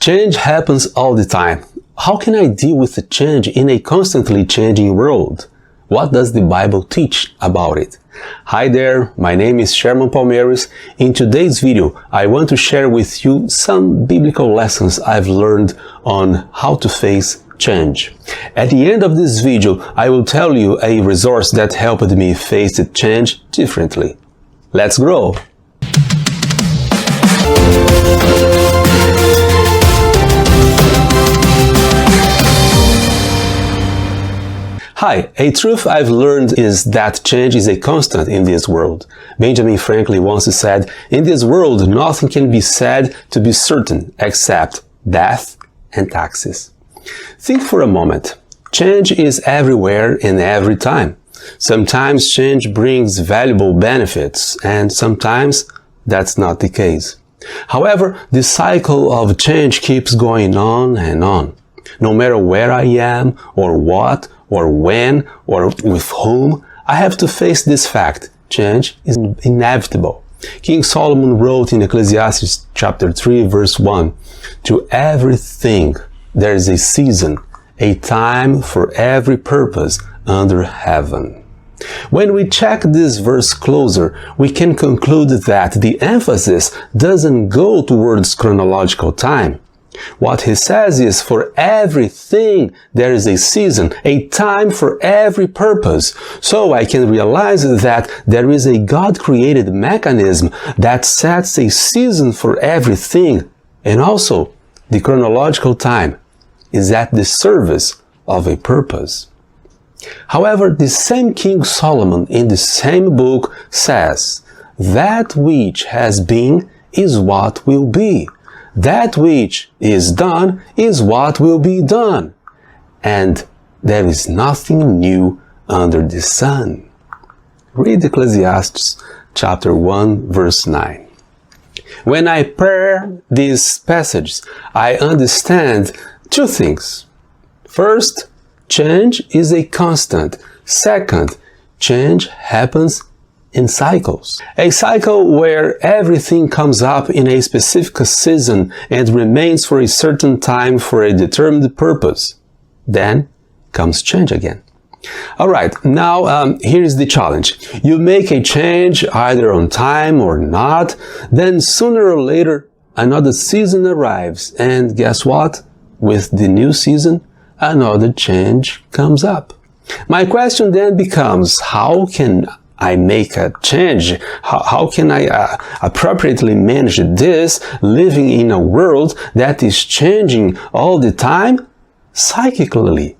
Change happens all the time. How can I deal with the change in a constantly changing world? What does the Bible teach about it? Hi there, my name is Sherman Palmeiras. In today's video, I want to share with you some biblical lessons I've learned on how to face change. At the end of this video, I will tell you a resource that helped me face the change differently. Let's grow! Hi, a truth I've learned is that change is a constant in this world. Benjamin Franklin once said, "In this world, nothing can be said to be certain except death and taxes." Think for a moment. Change is everywhere and every time. Sometimes change brings valuable benefits, and sometimes that's not the case. However, the cycle of change keeps going on and on. No matter where I am, or what, or when, or with whom, I have to face this fact. Change is inevitable. King Solomon wrote in Ecclesiastes chapter 3, verse 1, "To everything there is a season, a time for every purpose under heaven." When we check this verse closer, we can conclude that the emphasis doesn't go towards chronological time. What he says is, for everything there is a season, a time for every purpose. So I can realize that there is a God-created mechanism that sets a season for everything, and also the chronological time is at the service of a purpose. However, the same King Solomon in the same book says, "That which has been is what will be. That which is done is what will be done. And there is nothing new under the sun." Read Ecclesiastes chapter 1, verse 9. When I pair these passages, I understand two things. First, change is a constant. Second, change happens in cycles. A cycle where everything comes up in a specific season and remains for a certain time for a determined purpose. Then comes change again. Alright, now here is the challenge. You make a change either on time or not, then sooner or later another season arrives, and guess what? With the new season, another change comes up. My question then becomes, how can I make a change? How can I appropriately manage this, living in a world that is changing all the time, psychically?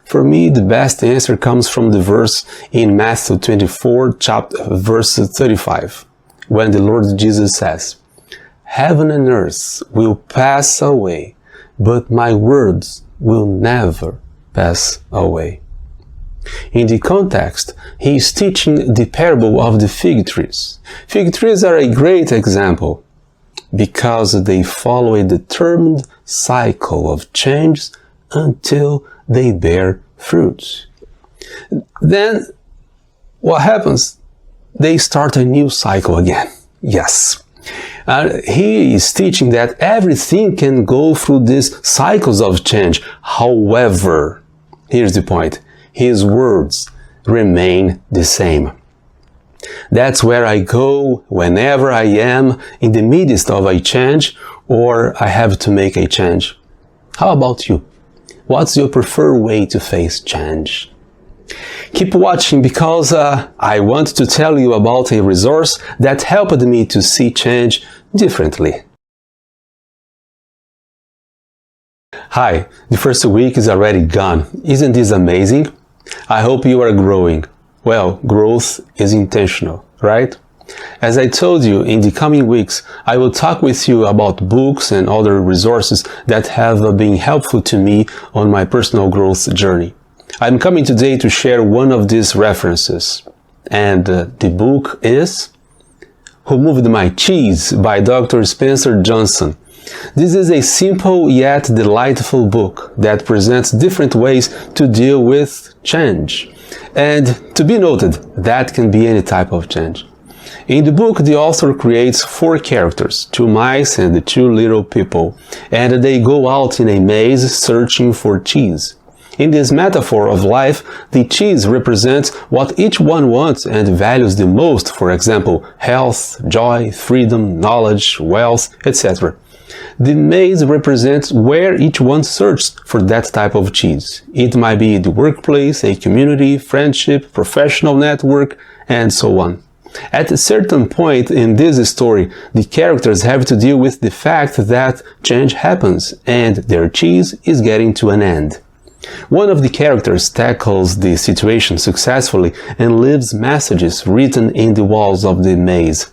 For me, the best answer comes from the verse in Matthew 24, verse 35, when the Lord Jesus says, "Heaven and earth will pass away, but my words will never pass away." In the context, he is teaching the parable of the fig trees. Fig trees are a great example because they follow a determined cycle of change until they bear fruit. Then, what happens? They start a new cycle again. Yes. He is teaching that everything can go through these cycles of change. However, here's the point. His words remain the same. That's where I go whenever I am in the midst of a change or I have to make a change. How about you? What's your preferred way to face change? Keep watching because I want to tell you about a resource that helped me to see change differently. Hi, the first week is already gone. Isn't this amazing? I hope you are growing. Well, growth is intentional, right? As I told you, in the coming weeks, I will talk with you about books and other resources that have been helpful to me on my personal growth journey. I'm coming today to share one of these references. And the book is Who Moved My Cheese by Dr. Spencer Johnson. This is a simple yet delightful book that presents different ways to deal with change. And to be noted, that can be any type of change. In the book, the author creates 4 characters, 2 mice and 2 little people, and they go out in a maze searching for cheese. In this metaphor of life, the cheese represents what each one wants and values the most, for example, health, joy, freedom, knowledge, wealth, etc. The maze represents where each one searches for that type of cheese. It might be the workplace, a community, friendship, professional network, and so on. At a certain point in this story, the characters have to deal with the fact that change happens and their cheese is getting to an end. One of the characters tackles the situation successfully and leaves messages written in the walls of the maze,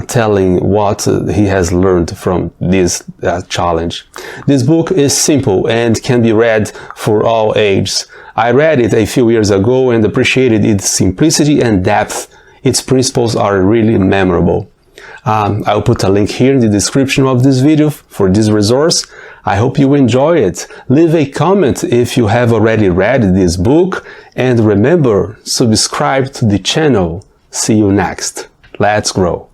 telling what he has learned from this challenge. This book is simple and can be read for all ages. I read it a few years ago and appreciated its simplicity and depth. Its principles are really memorable. I'll put a link here in the description of this video for this resource. I hope you enjoy it. Leave a comment if you have already read this book, and remember, subscribe to the channel. See you next. Let's grow!